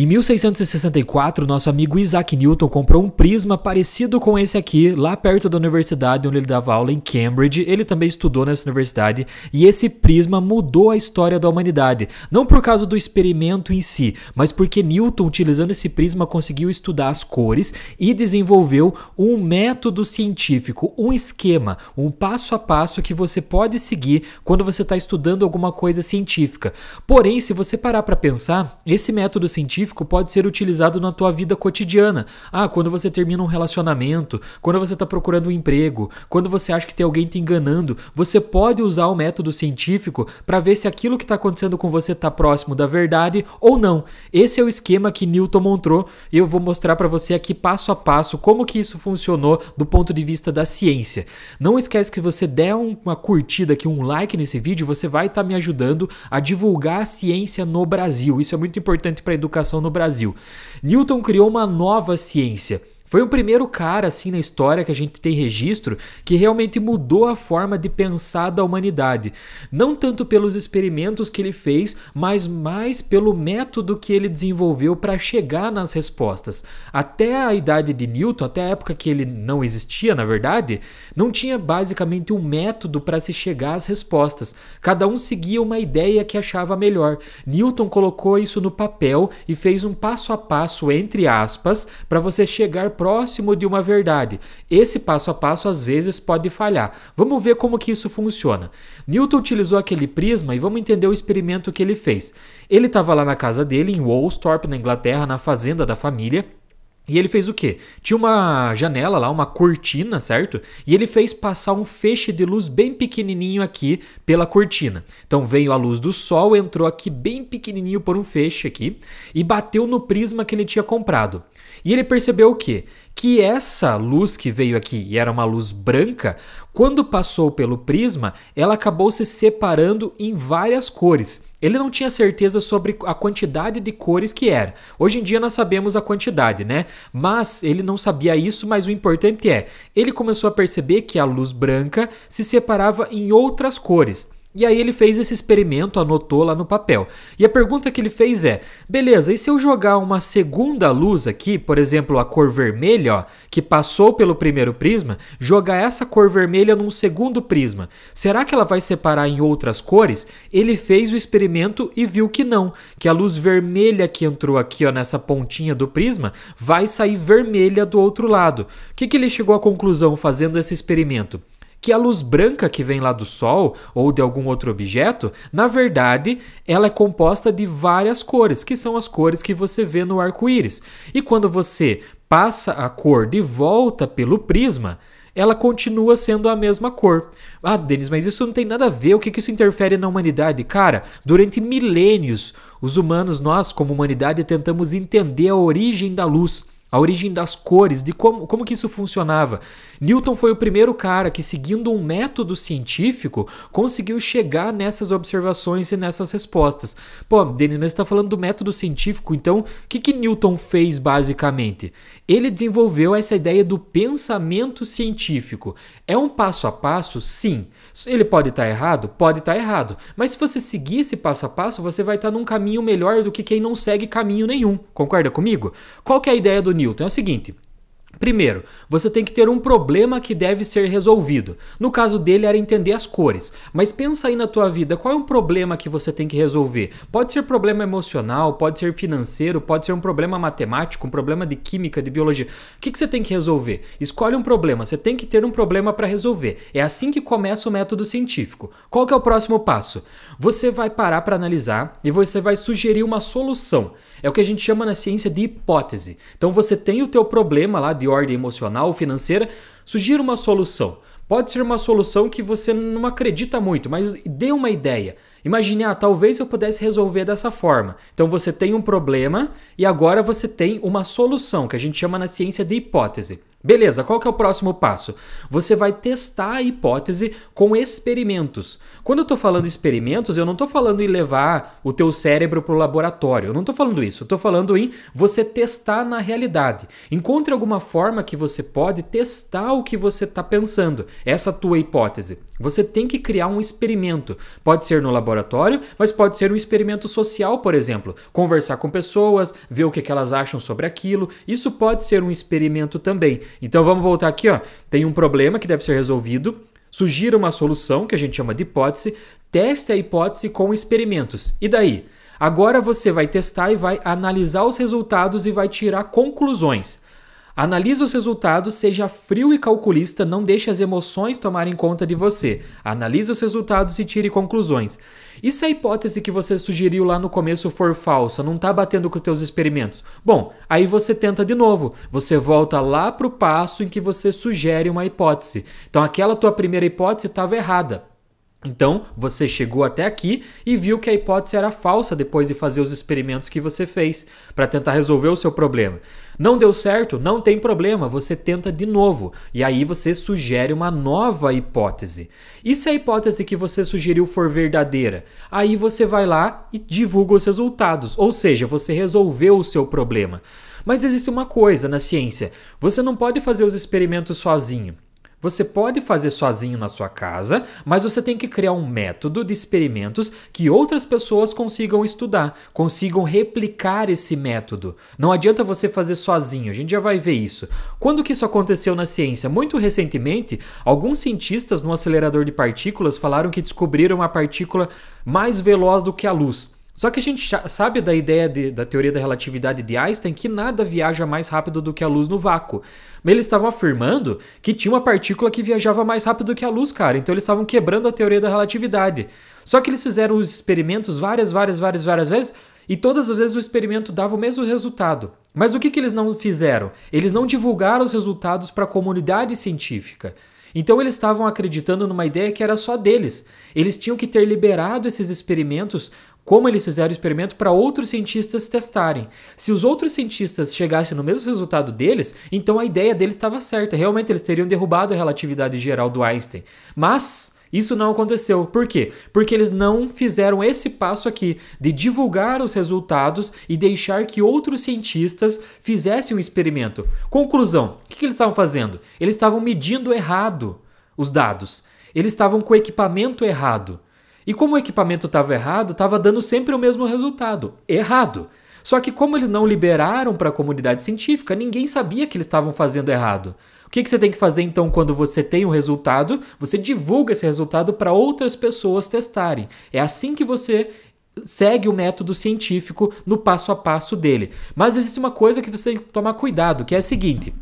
Em 1664, nosso amigo Isaac Newton comprou um prisma parecido com esse aqui, lá perto da universidade onde ele dava aula em Cambridge. Ele também estudou nessa universidade e esse prisma mudou a história da humanidade. Não por causa do experimento em si, mas porque Newton, utilizando esse prisma, conseguiu estudar as cores e desenvolveu um método científico, um esquema, um passo a passo que você pode seguir quando você está estudando alguma coisa científica. Porém, se você parar para pensar, esse método científico pode ser utilizado na tua vida cotidiana. Quando você termina um relacionamento, quando você está procurando um emprego, quando você acha que tem alguém te enganando, você pode usar o método científico para ver se aquilo que está acontecendo com você está próximo da verdade ou não. Esse é o esquema que Newton montou e eu vou mostrar para você aqui passo a passo como que isso funcionou do ponto de vista da ciência. Não esquece que você der uma curtida aqui, um like nesse vídeo, você vai estar me ajudando a divulgar a ciência no Brasil. Isso é muito importante para a educação no Brasil. Newton criou uma nova ciência. Foi o primeiro cara assim na história que a gente tem registro que realmente mudou a forma de pensar da humanidade. Não tanto pelos experimentos que ele fez, mas mais pelo método que ele desenvolveu para chegar nas respostas. Até a idade de Newton, até a época que ele não existia, na verdade, não tinha basicamente um método para se chegar às respostas. Cada um seguia uma ideia que achava melhor. Newton colocou isso no papel e fez um passo a passo, entre aspas, para você chegar próximo de uma verdade. Esse passo a passo às vezes pode falhar. Vamos ver como que isso funciona. Newton utilizou aquele prisma e vamos entender o experimento que ele fez. Ele estava lá na casa dele, em Woolsthorpe, na Inglaterra, na fazenda da família. E ele fez o quê? Tinha uma janela lá, uma cortina, certo? E ele fez passar um feixe de luz bem pequenininho aqui pela cortina. Então veio a luz do sol, entrou aqui bem pequenininho por um feixe aqui e bateu no prisma que ele tinha comprado. E ele percebeu o quê? Que essa luz que veio aqui, e era uma luz branca, quando passou pelo prisma, ela acabou se separando em várias cores. Ele não tinha certeza sobre a quantidade de cores que era. Hoje em dia nós sabemos a quantidade, né? Mas ele não sabia isso, mas o importante é, ele começou a perceber que a luz branca se separava em outras cores. E aí ele fez esse experimento, anotou lá no papel. E a pergunta que ele fez é, beleza, e se eu jogar uma segunda luz aqui, por exemplo, a cor vermelha, ó, que passou pelo primeiro prisma, jogar essa cor vermelha num segundo prisma, será que ela vai separar em outras cores? Ele fez o experimento e viu que não, que a luz vermelha que entrou aqui, ó, nessa pontinha do prisma, vai sair vermelha do outro lado. O que ele chegou à conclusão fazendo esse experimento? Que a luz branca que vem lá do Sol ou de algum outro objeto, na verdade, ela é composta de várias cores, que são as cores que você vê no arco-íris. E quando você passa a cor de volta pelo prisma, ela continua sendo a mesma cor. Denis, mas isso não tem nada a ver, o que isso interfere na humanidade? Cara, durante milênios, os humanos, nós como humanidade, tentamos entender a origem da luz. A origem das cores, de como que isso funcionava. Newton foi o primeiro cara que, seguindo um método científico, conseguiu chegar nessas observações e nessas respostas. Pô, Denis, mas você está falando do método científico, então o que Newton fez basicamente? Ele desenvolveu essa ideia do pensamento científico. É um passo a passo? Sim. Ele pode estar errado? Pode estar errado. Mas se você seguir esse passo a passo, você vai estar num caminho melhor do que quem não segue caminho nenhum. Concorda comigo? Qual que é a ideia do Newton? É o seguinte. Primeiro, você tem que ter um problema que deve ser resolvido. No caso dele era entender as cores. Mas pensa aí na tua vida, qual é um problema que você tem que resolver? Pode ser problema emocional, pode ser financeiro, pode ser um problema matemático, um problema de química, de biologia. O que você tem que resolver? Escolhe um problema, você tem que ter um problema para resolver. É assim que começa o método científico. Qual que é o próximo passo? Você vai parar para analisar e você vai sugerir uma solução. É o que a gente chama na ciência de hipótese. Então você tem o teu problema lá de ordem emocional, financeira, sugira uma solução. Pode ser uma solução que você não acredita muito, mas dê uma ideia. Imagine, talvez eu pudesse resolver dessa forma. Então você tem um problema e agora você tem uma solução, que a gente chama na ciência de hipótese. Beleza, qual que é o próximo passo? Você vai testar a hipótese com experimentos. Quando eu estou falando experimentos, eu não estou falando em levar o teu cérebro para o laboratório. Eu não estou falando isso. Eu estou falando em você testar na realidade. Encontre alguma forma que você pode testar o que você está pensando. Essa tua hipótese. Você tem que criar um experimento. Pode ser no laboratório, mas pode ser um experimento social, por exemplo. Conversar com pessoas, ver o que elas acham sobre aquilo. Isso pode ser um experimento também. Então vamos voltar aqui, ó. Tem um problema que deve ser resolvido. Sugira uma solução, que a gente chama de hipótese. Teste a hipótese com experimentos. E daí? Agora você vai testar e vai analisar os resultados e vai tirar conclusões. Analise os resultados, seja frio e calculista, não deixe as emoções tomarem conta de você. Analise os resultados e tire conclusões. E se a hipótese que você sugeriu lá no começo for falsa, não está batendo com os teus experimentos? Bom, aí você tenta de novo. Você volta lá para o passo em que você sugere uma hipótese. Então aquela tua primeira hipótese estava errada. Então, você chegou até aqui e viu que a hipótese era falsa depois de fazer os experimentos que você fez para tentar resolver o seu problema. Não deu certo? Não tem problema, você tenta de novo e aí você sugere uma nova hipótese. E se a hipótese que você sugeriu for verdadeira? Aí você vai lá e divulga os resultados, ou seja, você resolveu o seu problema. Mas existe uma coisa na ciência, você não pode fazer os experimentos sozinho. Você pode fazer sozinho na sua casa, mas você tem que criar um método de experimentos que outras pessoas consigam estudar, consigam replicar esse método. Não adianta você fazer sozinho, a gente já vai ver isso. Quando que isso aconteceu na ciência? Muito recentemente, alguns cientistas no acelerador de partículas falaram que descobriram uma partícula mais veloz do que a luz. Só que a gente sabe da ideia da teoria da relatividade de Einstein que nada viaja mais rápido do que a luz no vácuo. Mas eles estavam afirmando que tinha uma partícula que viajava mais rápido que a luz, cara. Então eles estavam quebrando a teoria da relatividade. Só que eles fizeram os experimentos várias vezes e todas as vezes o experimento dava o mesmo resultado. Mas o que eles não fizeram? Eles não divulgaram os resultados para a comunidade científica. Então eles estavam acreditando numa ideia que era só deles. Eles tinham que ter liberado esses experimentos, como eles fizeram o experimento, para outros cientistas testarem. Se os outros cientistas chegassem no mesmo resultado deles, então a ideia deles estava certa. Realmente eles teriam derrubado a relatividade geral do Einstein. Mas isso não aconteceu. Por quê? Porque eles não fizeram esse passo aqui de divulgar os resultados e deixar que outros cientistas fizessem um experimento. Conclusão, o que eles estavam fazendo? Eles estavam medindo errado os dados. Eles estavam com o equipamento errado. E como o equipamento estava errado, estava dando sempre o mesmo resultado. Errado. Só que como eles não liberaram para a comunidade científica, ninguém sabia que eles estavam fazendo errado. O que você tem que fazer então quando você tem um resultado? Você divulga esse resultado para outras pessoas testarem. É assim que você segue o método científico no passo a passo dele. Mas existe uma coisa que você tem que tomar cuidado, que é a seguinte.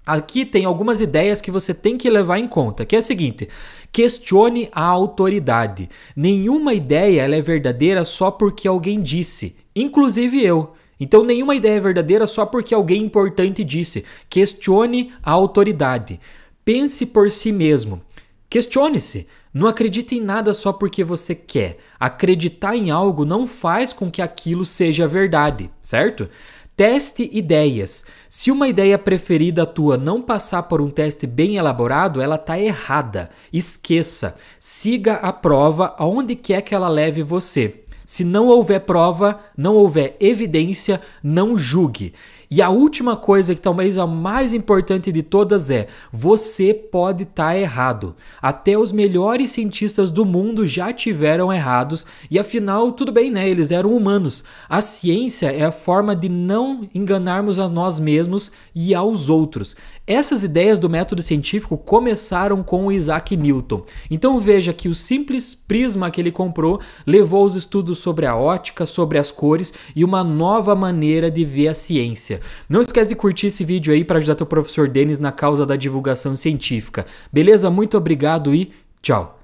Aqui tem algumas ideias que você tem que levar em conta, que é a seguinte: questione a autoridade. Nenhuma ideia ela é verdadeira só porque alguém disse, inclusive eu. Então nenhuma ideia é verdadeira só porque alguém importante disse. Questione a autoridade. Pense por si mesmo. Questione-se. Não acredite em nada só porque você quer. Acreditar em algo não faz com que aquilo seja verdade, certo? Teste ideias. Se uma ideia preferida tua não passar por um teste bem elaborado, ela está errada. Esqueça. Siga a prova aonde quer que ela leve você. Se não houver prova, não houver evidência, não julgue. E a última coisa, que talvez a mais importante de todas, é: você pode estar errado. Até os melhores cientistas do mundo já tiveram errados e afinal, tudo bem, né? Eles eram humanos. A ciência é a forma de não enganarmos a nós mesmos e aos outros. Essas ideias do método científico começaram com o Isaac Newton. Então veja que o simples prisma que ele comprou levou aos estudos sobre a ótica, sobre as cores e uma nova maneira de ver a ciência. Não esquece de curtir esse vídeo aí para ajudar teu professor Denis na causa da divulgação científica. Beleza? Muito obrigado e tchau!